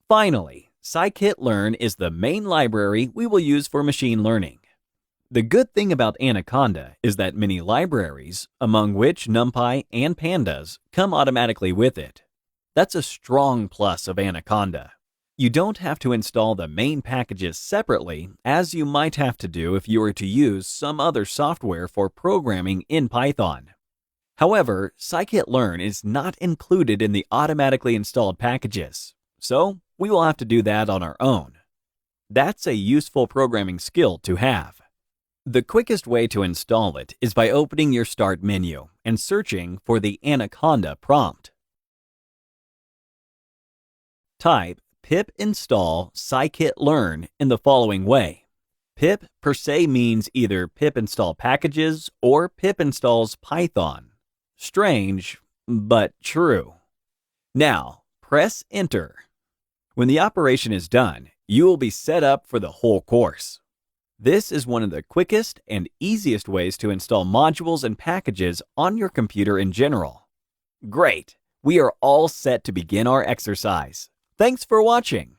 Finally, sklearn is the main library we will use for machine learning. The good thing about Anaconda is that many libraries, among which NumPy and Pandas, come automatically with it. That's a strong plus of Anaconda. You don't have to install the main packages separately, as you might have to do if you were to use some other software for programming in Python. However, sklearn is not included in the automatically installed packages, so we will have to do that on our own. That's a useful programming skill to have. The quickest way to install it is by opening your Start menu and searching for the Anaconda prompt. Type pip install sklearn in the following way. Pip per se means either pip install packages or pip installs Python. Strange, but true. Now, press Enter. When the operation is done, you will be set up for the whole course. This is one of the quickest and easiest ways to install modules and packages on your computer in general. Great! We are all set to begin our exercise. Thanks for watching.